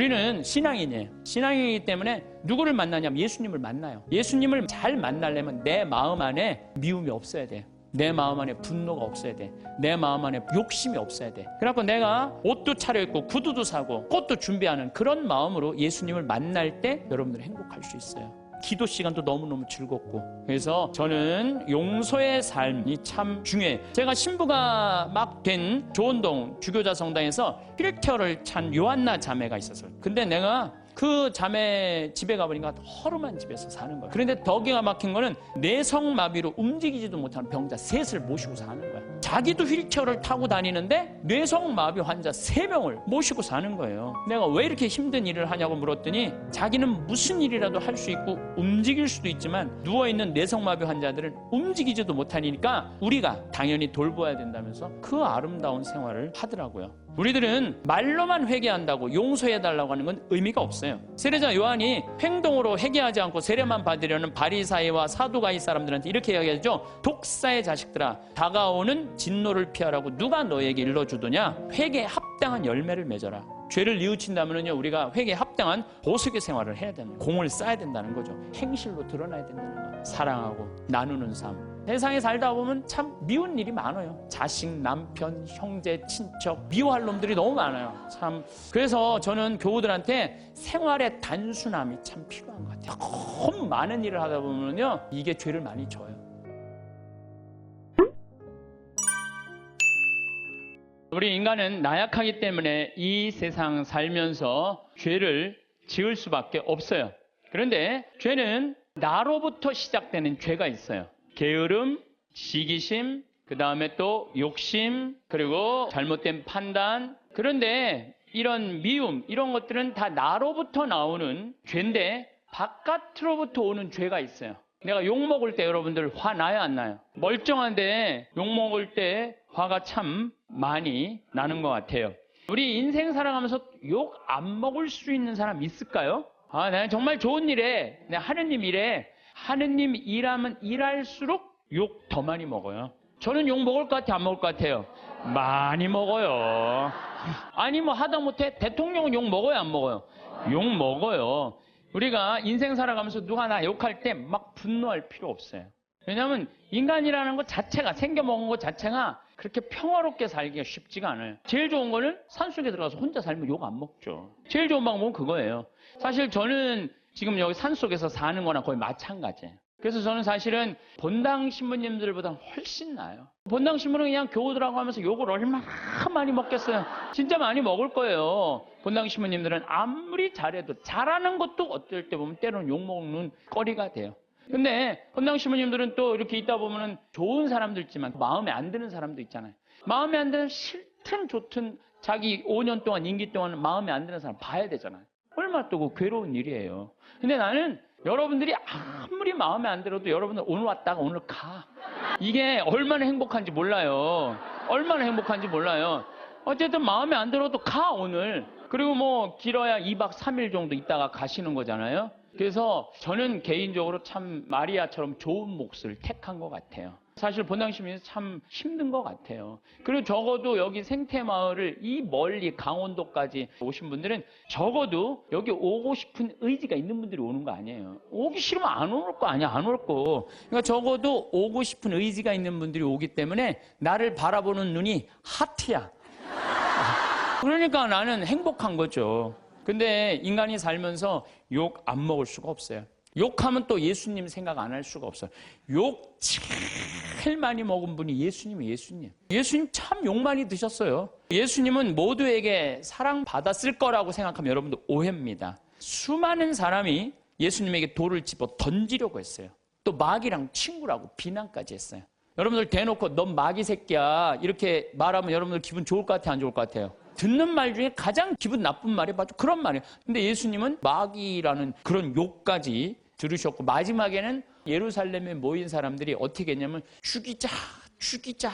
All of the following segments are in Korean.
우리는 신앙인이에요. 신앙이기 때문에 누구를 만나냐면 예수님을 만나요. 예수님을 잘 만나려면 내 마음 안에 미움이 없어야 돼요. 내 마음 안에 분노가 없어야 돼. 내 마음 안에 욕심이 없어야 돼. 그래갖고 내가 옷도 차려입고 구두도 사고 꽃도 준비하는 그런 마음으로 예수님을 만날 때 여러분들 행복할 수 있어요. 기도 시간도 너무너무 즐겁고. 그래서 저는 용서의 삶이 참 중요해요. 제가 신부가 막 된 조원동 주교자 성당에서 휠체어를 찬 요한나 자매가 있었어요. 근데 내가 그 자매 집에 가보니까 허름한 집에서 사는 거예요. 그런데 더 기가 막힌 거는 뇌성마비로 움직이지도 못하는 병자 셋을 모시고 사는 거야. 자기도 휠체어를 타고 다니는데 뇌성마비 환자 3명을 모시고 사는 거예요. 내가 왜 이렇게 힘든 일을 하냐고 물었더니 자기는 무슨 일이라도 할 수 있고 움직일 수도 있지만 누워있는 뇌성마비 환자들은 움직이지도 못하니까 우리가 당연히 돌보아야 된다면서 그 아름다운 생활을 하더라고요. 우리들은 말로만 회개한다고 용서해달라고 하는 건 의미가 없어요. 세례자 요한이 행동으로 회개하지 않고 세례만 받으려는 바리사이와 사두가이 사람들한테 이렇게 이야기하죠. 독사의 자식들아, 다가오는 진노를 피하라고 누가 너에게 일러주더냐? 회개에 합당한 열매를 맺어라. 죄를 뉘우친다면요, 우리가 회개에 합당한 보석의 생활을 해야 되는 거예요. 공을 쌓아야 된다는 거죠. 행실로 드러나야 된다는 거예요. 사랑하고 나누는 삶. 세상에 살다 보면 참 미운 일이 많아요. 자식, 남편, 형제, 친척 미워할 놈들이 너무 많아요. 참. 그래서 저는 교우들한테 생활의 단순함이 참 필요한 것 같아요. 너무 많은 일을 하다 보면요, 이게 죄를 많이 져요. 우리 인간은 나약하기 때문에 이 세상 살면서 죄를 지을 수밖에 없어요. 그런데 죄는 나로부터 시작되는 죄가 있어요. 게으름, 시기심, 그 다음에 또 욕심, 그리고 잘못된 판단. 그런데 이런 미움, 이런 것들은 다 나로부터 나오는 죄인데 바깥으로부터 오는 죄가 있어요. 내가 욕먹을 때 여러분들 화 나요, 안 나요? 멀쩡한데 욕먹을 때 화가 참 많이 나는 것 같아요. 우리 인생 살아가면서 욕 안 먹을 수 있는 사람 있을까요? 내가 정말 좋은 일에, 내가 하느님 일에, 하느님 일하면 일할수록 욕 더 많이 먹어요. 저는 욕 먹을 것 같아요, 안 먹을 것 같아요? 많이 먹어요. 아니 뭐 하다못해 대통령은 욕 먹어요, 안 먹어요? 욕 먹어요. 우리가 인생 살아가면서 누가 나 욕할 때 막 분노할 필요 없어요. 왜냐하면 인간이라는 것 자체가, 생겨먹은 것 자체가 그렇게 평화롭게 살기가 쉽지가 않아요. 제일 좋은 거는 산속에 들어가서 혼자 살면 욕 안 먹죠. 제일 좋은 방법은 그거예요. 사실 저는 지금 여기 산속에서 사는 거나 거의 마찬가지예요. 그래서 저는 사실은 본당 신부님들보다 훨씬 나아요. 본당 신부는 그냥 교우들하고 하면서 욕을 얼마나 많이 먹겠어요. 진짜 많이 먹을 거예요. 본당 신부님들은 아무리 잘해도, 잘하는 것도 어떨 때 보면 때로는 욕먹는 거리가 돼요. 근데 본당 신부님들은 또 이렇게 있다 보면은 좋은 사람도 있지만 마음에 안 드는 사람도 있잖아요. 마음에 안 드는, 싫든 좋든 자기 5년 동안 임기 동안 마음에 안 드는 사람 봐야 되잖아요. 얼마나 또 괴로운 일이에요. 근데 나는 여러분들이 아무리 마음에 안 들어도 여러분들 오늘 왔다가 오늘 가. 이게 얼마나 행복한지 몰라요. 얼마나 행복한지 몰라요. 어쨌든 마음에 안 들어도 가, 오늘. 그리고 뭐 길어야 2박 3일 정도 있다가 가시는 거잖아요. 그래서 저는 개인적으로 참 마리아처럼 좋은 몫을 택한 것 같아요. 사실 본당 시민이 참 힘든 것 같아요. 그리고 적어도 여기 생태마을을 이 멀리 강원도까지 오신 분들은 적어도 여기 오고 싶은 의지가 있는 분들이 오는 거 아니에요. 오기 싫으면 안 올 거 아니야, 안 올 거. 그러니까 적어도 오고 싶은 의지가 있는 분들이 오기 때문에 나를 바라보는 눈이 하트야. 그러니까 나는 행복한 거죠. 근데 인간이 살면서 욕 안 먹을 수가 없어요. 욕하면 또 예수님 생각 안 할 수가 없어요. 욕 제일 많이 먹은 분이 예수님이에요, 예수님. 예수님 참 욕 많이 드셨어요. 예수님은 모두에게 사랑받았을 거라고 생각하면 여러분들 오해입니다. 수많은 사람이 예수님에게 돌을 집어 던지려고 했어요. 또 마귀랑 친구라고 비난까지 했어요. 여러분들 대놓고 넌 마귀 새끼야 이렇게 말하면 여러분들 기분 좋을 것 같아요, 안 좋을 것 같아요? 듣는 말 중에 가장 기분 나쁜 말이 바로 그런 말이에요. 근데 예수님은 마귀라는 그런 욕까지 들으셨고 마지막에는 예루살렘에 모인 사람들이 어떻게 했냐면 죽이자, 죽이자,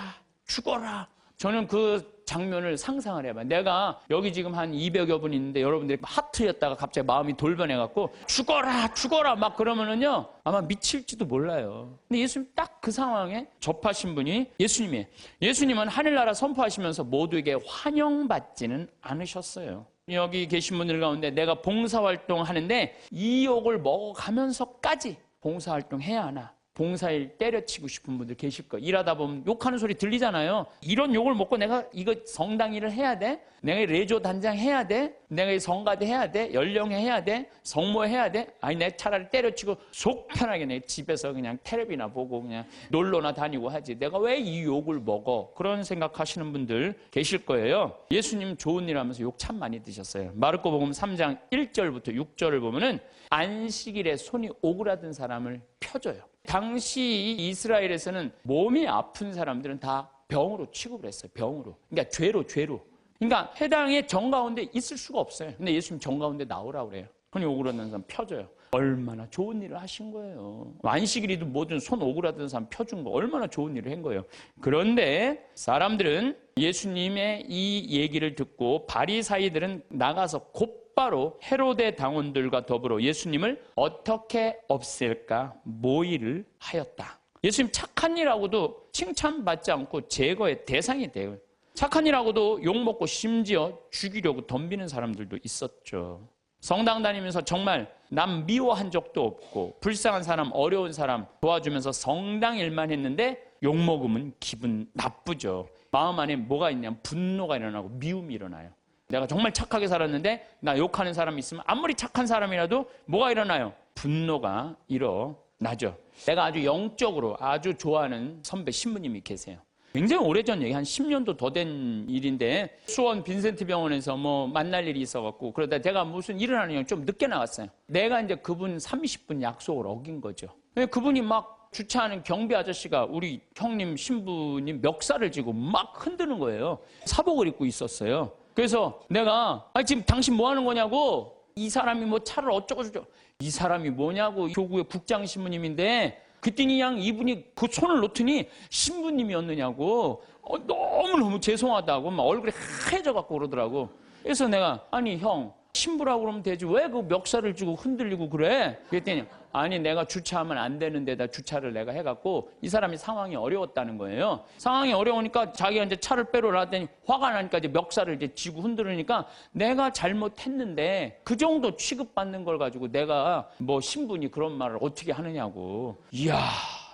죽어라. 저는 그 장면을 상상을 해봐요. 내가 여기 지금 한 200여 분 있는데 여러분들이 하트였다가 갑자기 마음이 돌변해갖고 죽어라, 죽어라 막 그러면은요 아마 미칠지도 몰라요. 근데 예수님 딱 그 상황에 접하신 분이 예수님이에요. 예수님은 하늘나라 선포하시면서 모두에게 환영받지는 않으셨어요. 여기 계신 분들 가운데 내가 봉사활동 하는데 이 욕을 먹어가면서까지 봉사활동 해야 하나? 봉사일 때려치고 싶은 분들 계실 거예요. 일하다 보면 욕하는 소리 들리잖아요. 이런 욕을 먹고 내가 이거 성당 일을 해야 돼? 내가 레조 단장 해야 돼? 내가 성가대 해야 돼? 연령회 해야 돼? 성모 해야 돼? 아니 내가 차라리 때려치고 속 편하게 내 집에서 그냥 텔레비나 보고 그냥 놀러나 다니고 하지. 내가 왜 이 욕을 먹어? 그런 생각하시는 분들 계실 거예요. 예수님 좋은 일 하면서 욕 참 많이 드셨어요. 마르코복음 3장 1절부터 6절을 보면은 안식일에 손이 오그라든 사람을 펴줘요. 당시 이스라엘에서는 몸이 아픈 사람들은 다 병으로 취급을 했어요. 병으로. 그러니까 죄로. 그러니까 해당의 정 가운데 있을 수가 없어요. 근데 예수님 정 가운데 나오라고 그래요. 손이 오그라든 사람 펴줘요. 얼마나 좋은 일을 하신 거예요. 안식일이든 뭐든 손 오그라든 사람 펴준 거 얼마나 좋은 일을 한 거예요. 그런데 사람들은 예수님의 이 얘기를 듣고 바리사이들은 나가서 곧바로 헤로데 당원들과 더불어 예수님을 어떻게 없앨까 모의를 하였다. 예수님 착한 일하고도 칭찬받지 않고 제거의 대상이 돼요. 착한 일하고도 욕먹고 심지어 죽이려고 덤비는 사람들도 있었죠. 성당 다니면서 정말 남 미워한 적도 없고 불쌍한 사람, 어려운 사람 도와주면서 성당 일만 했는데 욕먹으면 기분 나쁘죠. 마음 안에 뭐가 있냐면 분노가 일어나고 미움이 일어나요. 내가 정말 착하게 살았는데 나 욕하는 사람이 있으면 아무리 착한 사람이라도 뭐가 일어나요? 분노가 일어나죠. 내가 아주 영적으로 아주 좋아하는 선배 신부님이 계세요. 굉장히 오래전 얘기, 한 10년도 더 된 일인데 수원 빈센트 병원에서 뭐 만날 일이 있어갖고 그러다 제가 무슨 일을 하느냐 좀 늦게 나갔어요. 내가 이제 그분 30분 약속을 어긴 거죠. 그분이 막 주차하는 경비 아저씨가 우리 형님 신부님 멱살을 쥐고 막 흔드는 거예요. 사복을 입고 있었어요. 그래서 내가 지금 당신 뭐 하는 거냐고, 이 사람이 뭐 차를 어쩌고저쩌고, 이 사람이 뭐냐고, 교구의 국장 신부님인데 그랬더니 그냥 이분이 그 손을 놓더니 신부님이었느냐고, 너무너무 죄송하다고 막 얼굴이 하얘져갖고 그러더라고. 그래서 내가 아니 형 신부라고 그러면 되지 왜 그 멱살을 쥐고 흔들리고 그래? 그랬더니 아니 내가 주차하면 안 되는 데다 주차를 내가 해갖고 이 사람이 상황이 어려웠다는 거예요. 상황이 어려우니까 자기가 이제 차를 빼러 나더니 화가 나니까 이제 멱살을 이제 쥐고 흔들으니까 내가 잘못했는데 그 정도 취급받는 걸 가지고 내가 뭐 신부니 그런 말을 어떻게 하느냐고. 이야,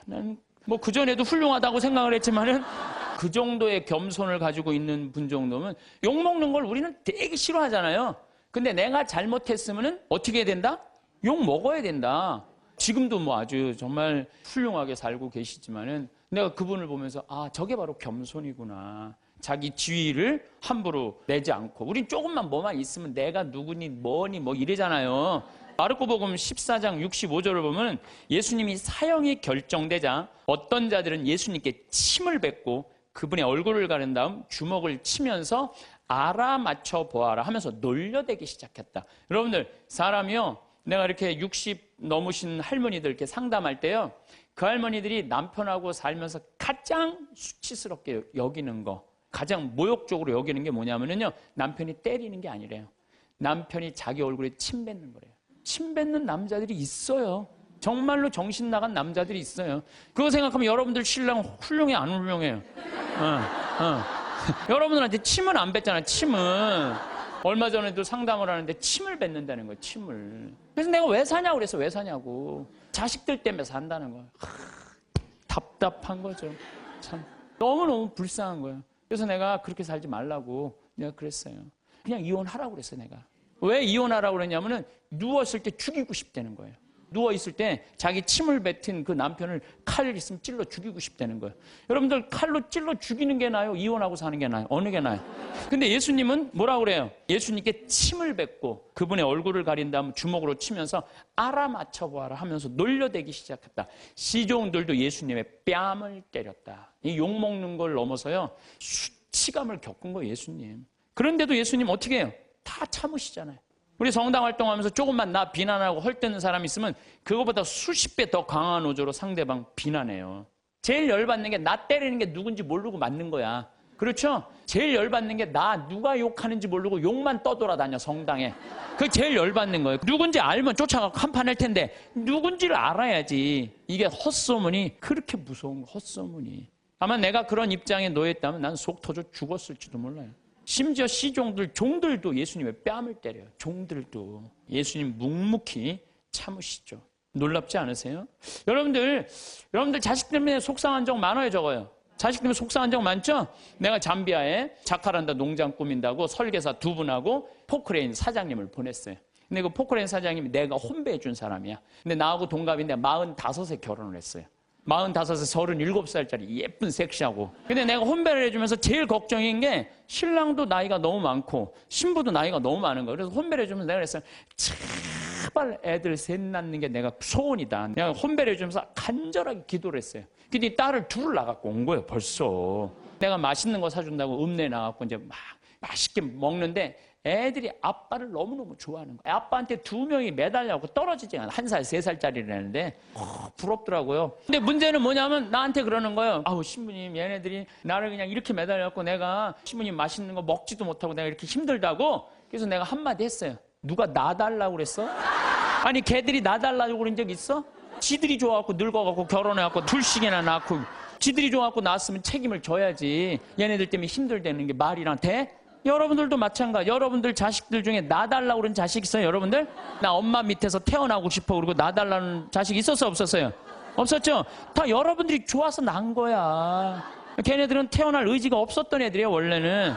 난 뭐 그전에도 훌륭하다고 생각을 했지만은 그 정도의 겸손을 가지고 있는 분 정도면 욕먹는 걸 우리는 되게 싫어하잖아요. 근데 내가 잘못했으면은 어떻게 해야 된다? 욕 먹어야 된다. 지금도 뭐 아주 정말 훌륭하게 살고 계시지만은 내가 그분을 보면서 아, 저게 바로 겸손이구나. 자기 지위를 함부로 내지 않고. 우린 조금만 뭐만 있으면 내가 누구니 뭐니 뭐 이래잖아요. 마르코복음 14장 65절을 보면 예수님이 사형이 결정되자 어떤 자들은 예수님께 침을 뱉고 그분의 얼굴을 가른 다음 주먹을 치면서 알아맞혀 보아라 하면서 놀려대기 시작했다. 여러분들, 사람이요, 내가 이렇게 60 넘으신 할머니들 이렇게 상담할 때요, 그 할머니들이 남편하고 살면서 가장 수치스럽게 여기는 거, 가장 모욕적으로 여기는 게 뭐냐면요, 남편이 때리는 게 아니래요. 남편이 자기 얼굴에 침 뱉는 거래요. 침 뱉는 남자들이 있어요. 정말로 정신 나간 남자들이 있어요. 그거 생각하면 여러분들 신랑 훌륭해 안 훌륭해요? 여러분들한테 침은 안 뱉잖아요. 침은. 얼마 전에도 상담을 하는데 침을 뱉는다는 거예요. 침을. 그래서 내가 왜 사냐고 그래서 왜 사냐고. 자식들 때문에 산다는 거예요. 답답한 거죠. 참 너무너무 불쌍한 거예요. 그래서 내가 그렇게 살지 말라고 내가 그랬어요. 그냥 이혼하라고 그랬어요. 내가. 왜 이혼하라고 그랬냐면은 누웠을 때 죽이고 싶다는 거예요. 누워있을 때 자기 침을 뱉은 그 남편을 칼 있으면 찔러 죽이고 싶다는 거예요. 여러분들, 칼로 찔러 죽이는 게 나아요? 이혼하고 사는 게 나아요? 어느 게 나아요? 근데 예수님은 뭐라고 그래요? 예수님께 침을 뱉고 그분의 얼굴을 가린 다음 주먹으로 치면서 알아맞혀 보아라 하면서 놀려대기 시작했다. 시종들도 예수님의 뺨을 때렸다. 이 욕먹는 걸 넘어서요, 수치감을 겪은 거예요, 예수님. 그런데도 예수님 어떻게 해요? 다 참으시잖아요. 우리 성당 활동하면서 조금만 나 비난하고 헐뜯는 사람이 있으면 그거보다 수십 배 더 강한 어조로 상대방 비난해요. 제일 열받는 게 나 때리는 게 누군지 모르고 맞는 거야. 그렇죠? 제일 열받는 게 나 누가 욕하는지 모르고 욕만 떠돌아다녀, 성당에. 그게 제일 열받는 거예요. 누군지 알면 쫓아가고 한판 할 텐데 누군지를 알아야지. 이게 헛소문이 그렇게 무서운 거, 헛소문이. 아마 내가 그런 입장에 놓였다면 난 속 터져 죽었을지도 몰라요. 심지어 시종들, 종들도 예수님의 뺨을 때려요. 종들도. 예수님 묵묵히 참으시죠. 놀랍지 않으세요? 여러분들 자식 때문에 속상한 적 많아요, 적어요? 자식 때문에 속상한 적 많죠? 내가 잠비아에 자카란다 농장 꾸민다고 설계사 2분하고 포크레인 사장님을 보냈어요. 근데 그 포크레인 사장님이 내가 혼배해 준 사람이야. 근데 나하고 동갑인데 45에 결혼을 했어요. 45에 37살짜리 예쁜 섹시하고. 근데 내가 혼배를 해주면서 제일 걱정인 게 신랑도 나이가 너무 많고 신부도 나이가 너무 많은 거예요. 그래서 혼배를 해주면서 내가 그랬어요. 제발 애들 셋 낳는 게 내가 소원이다. 내가 혼배를 해주면서 간절하게 기도를 했어요. 근데 딸을 둘을 낳아갖고 온 거예요, 벌써. 내가 맛있는 거 사준다고 읍내에 나가고 이제 막 맛있게 먹는데 애들이 아빠를 너무너무 좋아하는 거예요. 아빠한테 2명이 매달려갖고 떨어지지 않아. 1살, 3살짜리라는데 부럽더라고요. 근데 문제는 뭐냐면 나한테 그러는 거예요. 아우 신부님, 얘네들이 나를 그냥 이렇게 매달려갖고 내가 신부님 맛있는 거 먹지도 못하고 내가 이렇게 힘들다고. 그래서 내가 한마디 했어요. 누가 놔달라고 그랬어? 아니 걔들이 놔달라고 그런 적 있어? 지들이 좋아갖고 늙어갖고 결혼해갖고 둘씩이나 낳고 지들이 좋아갖고 낳았으면 책임을 져야지. 얘네들 때문에 힘들다는 게 말이랑 돼? 여러분들도 마찬가지. 여러분들 자식들 중에 놔달라고 그런 자식 있어요, 여러분들? 나 엄마 밑에서 태어나고 싶어 그러고 놔달라는 자식 있었어요, 없었어요? 없었죠? 다 여러분들이 좋아서 난 거야. 걔네들은 태어날 의지가 없었던 애들이에요, 원래는.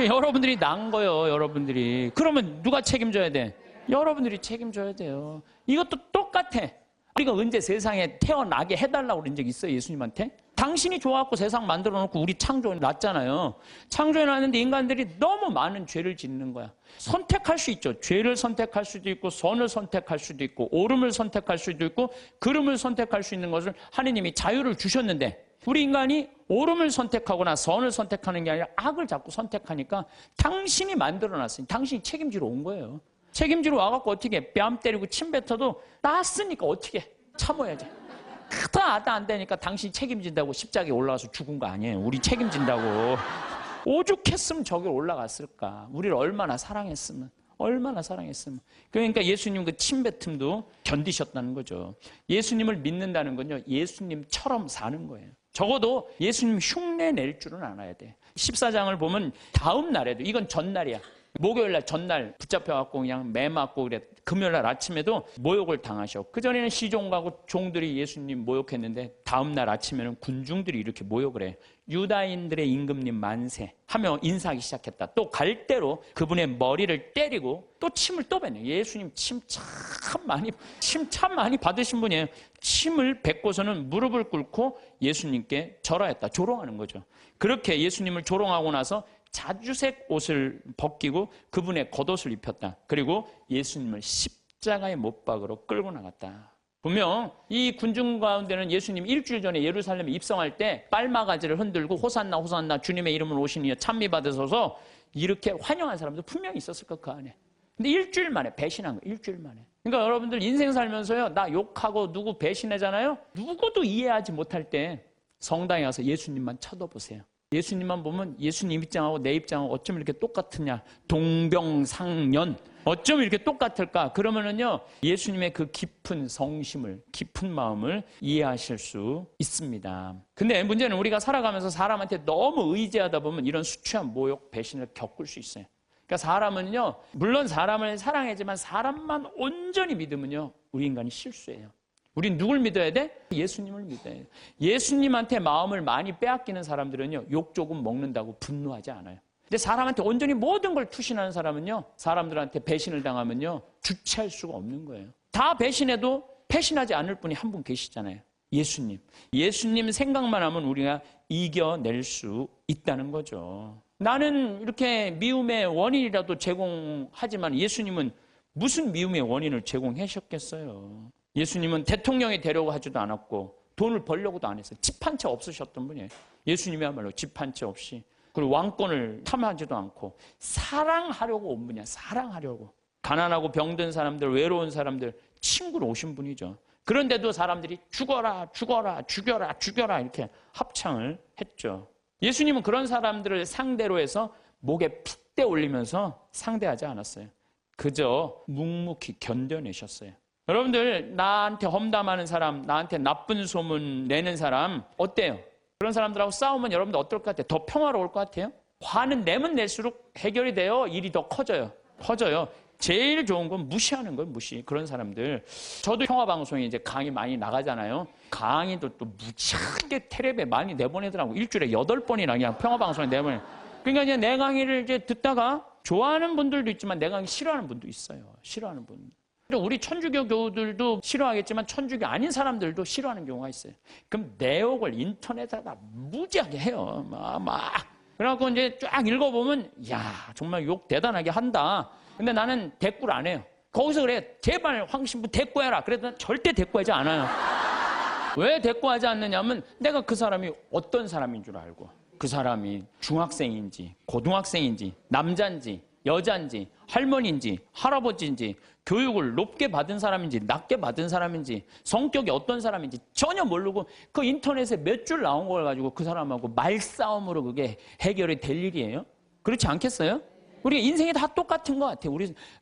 여러분들이 난 거예요, 여러분들이. 그러면 누가 책임져야 돼? 여러분들이 책임져야 돼요. 이것도 똑같아. 우리가 언제 세상에 태어나게 해달라고 그런 적 있어요, 예수님한테? 당신이 좋아갖고 세상 만들어 놓고 우리 창조해 놨잖아요. 창조해 놨는데 인간들이 너무 많은 죄를 짓는 거야. 선택할 수 있죠. 죄를 선택할 수도 있고 선을 선택할 수도 있고 옳음을 선택할 수도 있고 그름을 선택할 수 있는 것을 하느님이 자유를 주셨는데 우리 인간이 옳음을 선택하거나 선을 선택하는 게 아니라 악을 자꾸 선택하니까 당신이 만들어 놨으니 당신이 책임지러 온 거예요. 책임지러 와갖고 어떻게 뺨 때리고 침 뱉어도 났으니까 어떻게 참아야지. 다 안 되니까 당신이 책임진다고 십자가에 올라가서 죽은 거 아니에요. 우리 책임진다고. 오죽했으면 저기 올라갔을까. 우리를 얼마나 사랑했으면. 그러니까 예수님 그 침뱉음도 견디셨다는 거죠. 예수님을 믿는다는 건요, 예수님처럼 사는 거예요. 적어도 예수님 흉내 낼 줄은 알아야 돼. 14장을 보면 다음 날에도, 이건 전날이야. 목요일날 전날 붙잡혀갖고 그냥 매 맞고 그래. 금요일날 아침에도 모욕을 당하셔. 그전에는 시종가고 종들이 예수님 모욕했는데 다음날 아침에는 군중들이 이렇게 모욕을 해. 유다인들의 임금님 만세 하며 인사하기 시작했다. 또 갈대로 그분의 머리를 때리고 또 침을 또 뱉네. 예수님 침 참 많이 받으신 분이에요. 침을 뱉고서는 무릎을 꿇고 예수님께 절하였다. 조롱하는 거죠. 그렇게 예수님을 조롱하고 나서 자주색 옷을 벗기고 그분의 겉옷을 입혔다. 그리고 예수님을 십자가의 못 박으로 끌고 나갔다. 분명 이 군중 가운데는 예수님 일주일 전에 예루살렘에 입성할 때 빨마가지를 흔들고 호산나 호산나 주님의 이름으로 오신 이여 찬미 받으소서 이렇게 환영한 사람도 분명히 있었을 것 그 안에. 근데 일주일 만에 배신한 거예요. 일주일 만에. 그러니까 여러분들 인생 살면서요, 나 욕하고 누구 배신하잖아요. 누구도 이해하지 못할 때 성당에 가서 예수님만 쳐다보세요. 예수님만 보면 예수님 입장하고 내 입장하고 어쩜 이렇게 똑같으냐. 동병상련. 어쩜 이렇게 똑같을까? 그러면은요, 예수님의 그 깊은 성심을, 깊은 마음을 이해하실 수 있습니다. 근데 문제는 우리가 살아가면서 사람한테 너무 의지하다 보면 이런 수치와 모욕, 배신을 겪을 수 있어요. 그러니까 사람은요, 물론 사람을 사랑하지만 사람만 온전히 믿으면요, 우리 인간이 실수해요. 우린 누굴 믿어야 돼? 예수님을 믿어야 돼. 예수님한테 마음을 많이 빼앗기는 사람들은요, 욕 조금 먹는다고 분노하지 않아요. 근데 사람한테 온전히 모든 걸 투신하는 사람은요, 사람들한테 배신을 당하면요, 주체할 수가 없는 거예요. 다 배신해도 배신하지 않을 분이 한 분 계시잖아요. 예수님. 예수님 생각만 하면 우리가 이겨낼 수 있다는 거죠. 나는 이렇게 미움의 원인이라도 제공하지만 예수님은 무슨 미움의 원인을 제공하셨겠어요? 예수님은 대통령이 되려고 하지도 않았고 돈을 벌려고도 안 했어요. 집 한 채 없으셨던 분이에요. 예수님이야말로 집 한 채 없이. 그리고 왕권을 탐하지도 않고 사랑하려고 온 분이야. 사랑하려고. 가난하고 병든 사람들, 외로운 사람들 친구로 오신 분이죠. 그런데도 사람들이 죽어라, 죽어라, 죽여라, 죽여라 이렇게 합창을 했죠. 예수님은 그런 사람들을 상대로 해서 목에 핏대 올리면서 상대하지 않았어요. 그저 묵묵히 견뎌내셨어요. 여러분들, 나한테 험담하는 사람, 나한테 나쁜 소문 내는 사람 어때요? 그런 사람들하고 싸우면 여러분들 어떨 것 같아요? 더 평화로울 것 같아요? 화는 내면 낼수록 해결이 돼요. 일이 더 커져요. 제일 좋은 건 무시하는 거예요. 무시. 그런 사람들. 저도 평화방송에 이제 강의 많이 나가잖아요. 강의도 또 무지하게 텔레비에 많이 내보내더라고. 일주일에 8번이나 그냥 평화방송에 내보내. 그러니까 이제 내 강의를 이제 듣다가 좋아하는 분들도 있지만 내 강의 싫어하는 분도 있어요. 싫어하는 분. 우리 천주교 교우들도 싫어하겠지만 천주교 아닌 사람들도 싫어하는 경우가 있어요. 그럼 내욕을 인터넷에다 무지하게 해요. 막. 그래갖고 이제 쫙 읽어보면, 야, 정말 욕 대단하게 한다. 근데 나는 대꾸를 안 해요. 거기서 그래, 제발 황신부 대꾸해라. 그래도 절대 대꾸하지 않아요. 왜 대꾸하지 않느냐면 내가 그 사람이 어떤 사람인 줄 알고, 그 사람이 중학생인지, 고등학생인지, 남자인지, 여자인지, 할머니인지, 할아버지인지, 교육을 높게 받은 사람인지, 낮게 받은 사람인지, 성격이 어떤 사람인지 전혀 모르고 그 인터넷에 몇 줄 나온 걸 가지고 그 사람하고 말싸움으로 그게 해결이 될 일이에요? 그렇지 않겠어요? 우리가 인생이 다 똑같은 것 같아요.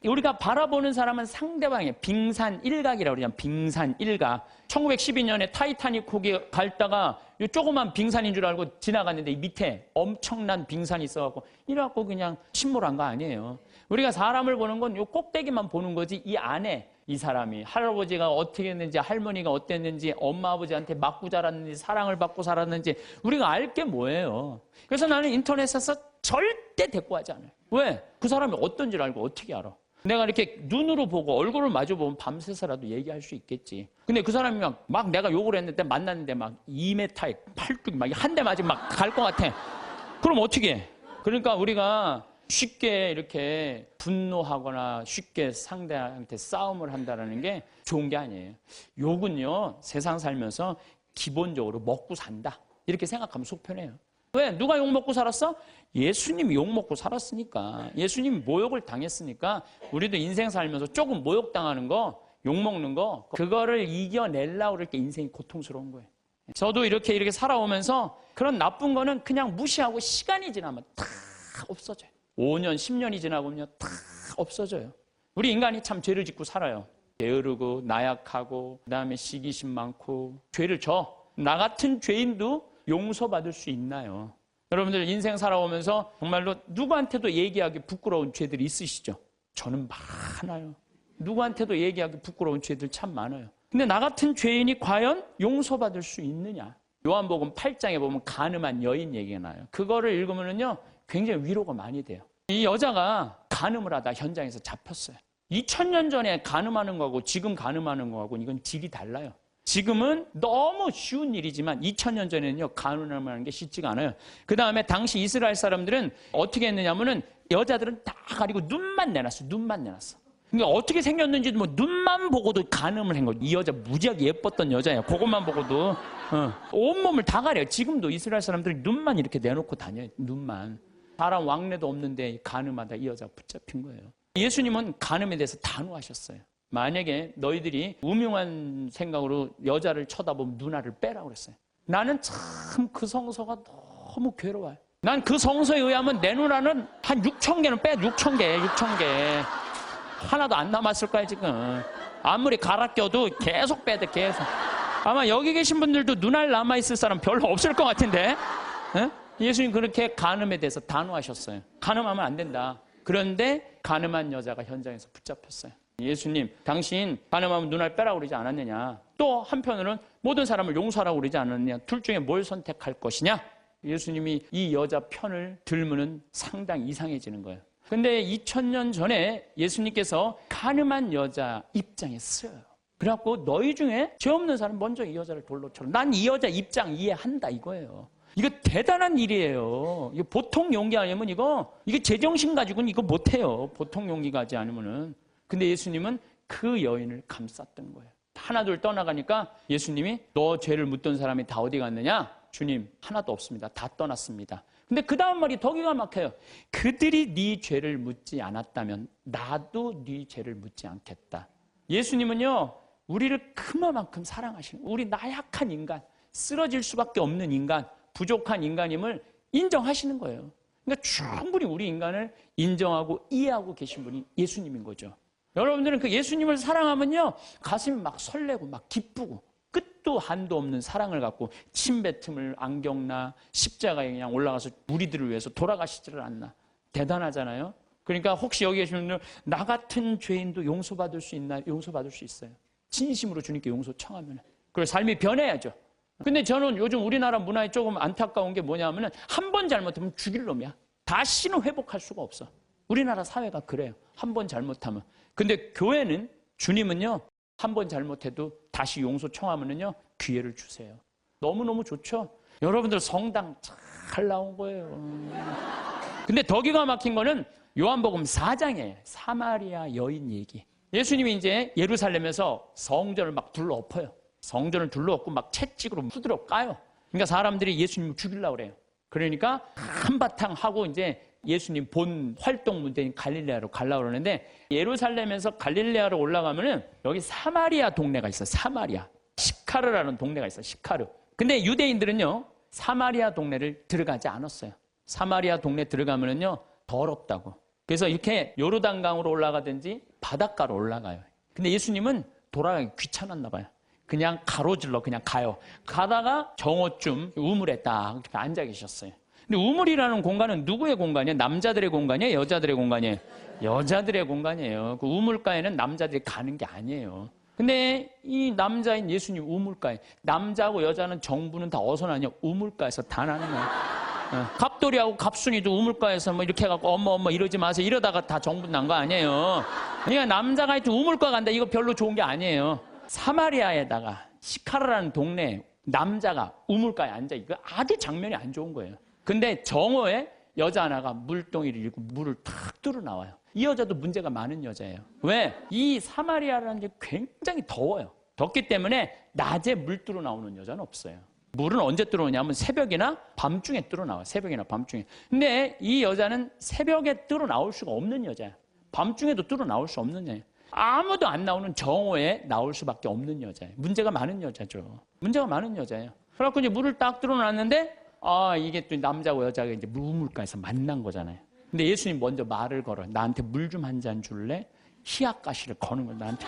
우리가 바라보는 사람은 상대방의 빙산일각이라고 그러잖아요. 빙산일각. 1912년에 타이타닉 호기 갈다가 이 조그만 빙산인 줄 알고 지나갔는데 이 밑에 엄청난 빙산이 있어갖고 이래갖고 그냥 침몰한 거 아니에요. 우리가 사람을 보는 건 이 꼭대기만 보는 거지 이 안에 이 사람이 할아버지가 어떻게 했는지 할머니가 어땠는지 엄마 아버지한테 맞고 자랐는지 사랑을 받고 살았는지 우리가 알 게 뭐예요. 그래서 나는 인터넷에서 절대 대꾸하지 않아요. 왜? 그 사람이 어떤지를 알고 어떻게 알아? 내가 이렇게 눈으로 보고 얼굴을 마주 보면 밤새서라도 얘기할 수 있겠지. 근데 그 사람이 막 내가 욕을 했는데 만났는데 막 2m에 팔뚝이 막 한 대 맞으면 막 갈 것 같아. 그럼 어떻게 해? 그러니까 우리가 쉽게 이렇게 분노하거나 쉽게 상대한테 싸움을 한다는 게 좋은 게 아니에요. 욕은요, 세상 살면서 기본적으로 먹고 산다. 이렇게 생각하면 속 편해요. 왜? 누가 욕 먹고 살았어? 예수님이 욕 먹고 살았으니까. 예수님이 모욕을 당했으니까 우리도 인생 살면서 조금 모욕당하는 거, 욕 먹는 거, 그거를 이겨내려고 그럴 때 인생이 고통스러운 거예요. 저도 이렇게 살아오면서 그런 나쁜 거는 그냥 무시하고 시간이 지나면 다 없어져요. 5년, 10년이 지나보면 다 없어져요. 우리 인간이 참 죄를 짓고 살아요. 게으르고 나약하고 그다음에 시기심 많고 죄를 져. 나 같은 죄인도 용서받을 수 있나요? 여러분들 인생 살아오면서 정말로 누구한테도 얘기하기 부끄러운 죄들이 있으시죠? 저는 많아요. 누구한테도 얘기하기 부끄러운 죄들 참 많아요. 근데 나 같은 죄인이 과연 용서받을 수 있느냐? 요한복음 8장에 보면 간음한 여인 얘기가 나요. 그거를 읽으면요 굉장히 위로가 많이 돼요. 이 여자가 간음을 하다 현장에서 잡혔어요. 2000년 전에 간음하는 거하고 지금 간음하는 거하고 이건 질이 달라요. 지금은 너무 쉬운 일이지만 2000년 전에는요 간음하는 게 쉽지가 않아요. 그 다음에 당시 이스라엘 사람들은 어떻게 했느냐면은 여자들은 다 가리고 눈만 내놨어. 눈만 내놨어. 그러니까 어떻게 생겼는지 뭐 눈만 보고도 간음을 한 거예요. 이 여자 무지하게 예뻤던 여자예요. 그것만 보고도 온몸을 다 가려요. 지금도 이스라엘 사람들이 눈만 이렇게 내놓고 다녀요. 눈만. 사람 왕래도 없는데 간음하다 이 여자가 붙잡힌 거예요. 예수님은 간음에 대해서 단호하셨어요. 만약에 너희들이 우명한 생각으로 여자를 쳐다보면 누나를 빼라고 그랬어요. 나는 참 그 성서가 너무 괴로워요. 난 그 성서에 의하면 내 누나는 한 6,000개는 빼. 6,000개. 하나도 안 남았을 거야 지금. 아무리 갈아 껴도 계속 빼야 돼. 계속. 아마 여기 계신 분들도 눈알 남아있을 사람 별로 없을 것 같은데. 에? 예수님 그렇게 간음에 대해서 단호하셨어요. 간음하면 안 된다. 그런데 간음한 여자가 현장에서 붙잡혔어요. 예수님, 당신 간음하면 눈알 빼라고 그러지 않았느냐? 또 한편으로는 모든 사람을 용서하라고 그러지 않았느냐? 둘 중에 뭘 선택할 것이냐? 예수님이 이 여자 편을 들면은 상당히 이상해지는 거예요. 근데 2000년 전에 예수님께서 간음한 여자 입장에 쓰여요. 그래갖고 너희 중에 죄 없는 사람 먼저 이 여자를 돌로 쳐라. 난 이 여자 입장 이해한다 이거예요. 이거 대단한 일이에요. 이거 보통 용기 아니면 이거 제정신 가지고는 이거 못해요. 보통 용기 가지 않으면은. 근데 예수님은 그 여인을 감쌌던 거예요. 하나둘 떠나가니까 예수님이 너 죄를 묻던 사람이 다 어디 갔느냐? 주님 하나도 없습니다. 다 떠났습니다. 근데 그 다음 말이 더 기가 막혀요. 그들이 네 죄를 묻지 않았다면 나도 네 죄를 묻지 않겠다. 예수님은요 우리를 그만큼 사랑하시는 우리 나약한 인간, 쓰러질 수밖에 없는 인간, 부족한 인간임을 인정하시는 거예요. 그러니까 충분히 우리 인간을 인정하고 이해하고 계신 분이 예수님인 거죠. 여러분들은 그 예수님을 사랑하면요 가슴이 막 설레고 막 기쁘고 끝도 한도 없는 사랑을 갖고 침뱉음을 안 겪나, 십자가에 그냥 올라가서 우리들을 위해서 돌아가시지를 않나. 대단하잖아요. 그러니까 혹시 여기 계신 분들 나 같은 죄인도 용서받을 수 있나? 용서받을 수 있어요. 진심으로 주님께 용서 청하면. 그리고 삶이 변해야죠. 근데 저는 요즘 우리나라 문화에 조금 안타까운 게 뭐냐면은 한 번 잘못하면 죽일 놈이야. 다시는 회복할 수가 없어. 우리나라 사회가 그래요. 한 번 잘못하면. 근데 교회는, 주님은요, 한 번 잘못해도 다시 용서 청하면은요, 기회를 주세요. 너무너무 좋죠? 여러분들 성당 잘 나온 거예요. 근데 더 기가 막힌 거는 요한복음 4장에 사마리아 여인 얘기. 예수님이 이제 예루살렘에서 성전을 막 둘러엎어요. 성전을 둘러엎고 막 채찍으로 후드려 까요. 그러니까 사람들이 예수님을 죽이려고 그래요. 그러니까 한바탕 하고 이제 예수님 본 활동 문제인 갈릴레아로 가려고 그러는데, 예루살렘에서 갈릴레아로 올라가면은 여기 사마리아 동네가 있어요. 사마리아. 시카르라는 동네가 있어요. 시카르. 근데 유대인들은요, 사마리아 동네를 들어가지 않았어요. 사마리아 동네 들어가면은요, 더럽다고. 그래서 이렇게 요르단강으로 올라가든지 바닷가로 올라가요. 근데 예수님은 돌아가기 귀찮았나 봐요. 그냥 가로질러 그냥 가요. 가다가 정오쯤 우물에 딱 앉아 계셨어요. 근데 우물이라는 공간은 누구의 공간이에요? 남자들의 공간이에요? 여자들의 공간이에요? 여자들의 공간이에요. 그 우물가에는 남자들이 가는 게 아니에요. 근데 이 남자인 예수님 우물가에, 남자하고 여자는 정부는 다 어디서 나냐? 우물가에서 다 나는 거예요. 갑돌이하고 갑순이도 우물가에서 뭐 이렇게 해갖고 엄마 이러지 마세요. 이러다가 다 정부 난 거 아니에요. 그러니까 남자가 하여튼 우물가 간다. 이거 별로 좋은 게 아니에요. 사마리아에다가 시카르라는 동네에 남자가 우물가에 앉아, 이거 아주 장면이 안 좋은 거예요. 근데 정오에 여자 하나가 물동이를 잃고 물을 탁 뚫어 나와요. 이 여자도 문제가 많은 여자예요. 왜? 이 사마리아라는 게 굉장히 더워요. 덥기 때문에 낮에 물 뚫어 나오는 여자는 없어요. 물은 언제 뚫어오냐면 새벽이나 밤중에 뚫어 나와요. 새벽이나 밤중에. 근데 이 여자는 새벽에 뚫어 나올 수가 없는 여자야. 밤중에도 뚫어 나올 수 없는 여자예요. 아무도 안 나오는 정오에 나올 수밖에 없는 여자예요. 문제가 많은 여자죠. 문제가 많은 여자예요. 그래갖고 이제 물을 딱 뚫어놨는데, 이게 또 남자고 여자가 이제 우물가에서 만난 거잖아요. 근데 예수님 먼저 말을 걸어요. 나한테 물 좀 한 잔 줄래? 희약가시를 거는 거예요, 나한테.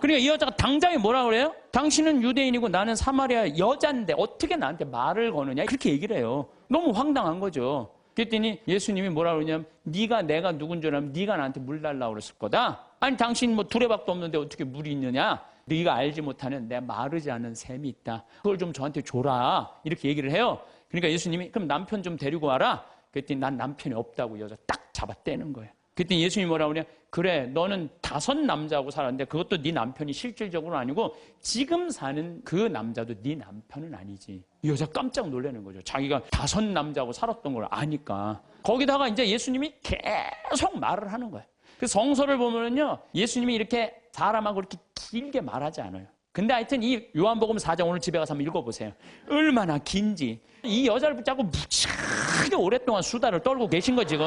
그러니까 이 여자가 당장에 뭐라 그래요? 당신은 유대인이고 나는 사마리아 여자인데 어떻게 나한테 말을 거느냐? 그렇게 얘기를 해요. 너무 황당한 거죠. 그랬더니 예수님이 뭐라 그러냐면, 네가 내가 누군 줄 알면 네가 나한테 물 달라고 그랬을 거다. 아니 당신 뭐 두레박도 없는데 어떻게 물이 있느냐? 네가 알지 못하는 내 마르지 않은 샘이 있다. 그걸 좀 저한테 줘라. 이렇게 얘기를 해요. 그러니까 예수님이 그럼 남편 좀 데리고 와라. 그랬더니 난 남편이 없다고 여자 딱 잡아 떼는 거예요. 그랬더니 예수님이 뭐라 그러냐? 그래, 너는 5 남자하고 살았는데 그것도 네 남편이 실질적으로는 아니고 지금 사는 그 남자도 네 남편은 아니지. 이 여자 깜짝 놀라는 거죠. 자기가 5 남자하고 살았던 걸 아니까. 거기다가 이제 예수님이 계속 말을 하는 거예요. 그 성서를 보면은요, 예수님이 이렇게 사람하고 이렇게 길게 말하지 않아요. 근데 하여튼 이 요한복음 4장 오늘 집에 가서 한번 읽어보세요. 얼마나 긴지. 이 여자를 붙잡고 무지하게 오랫동안 수다를 떨고 계신 거 지금.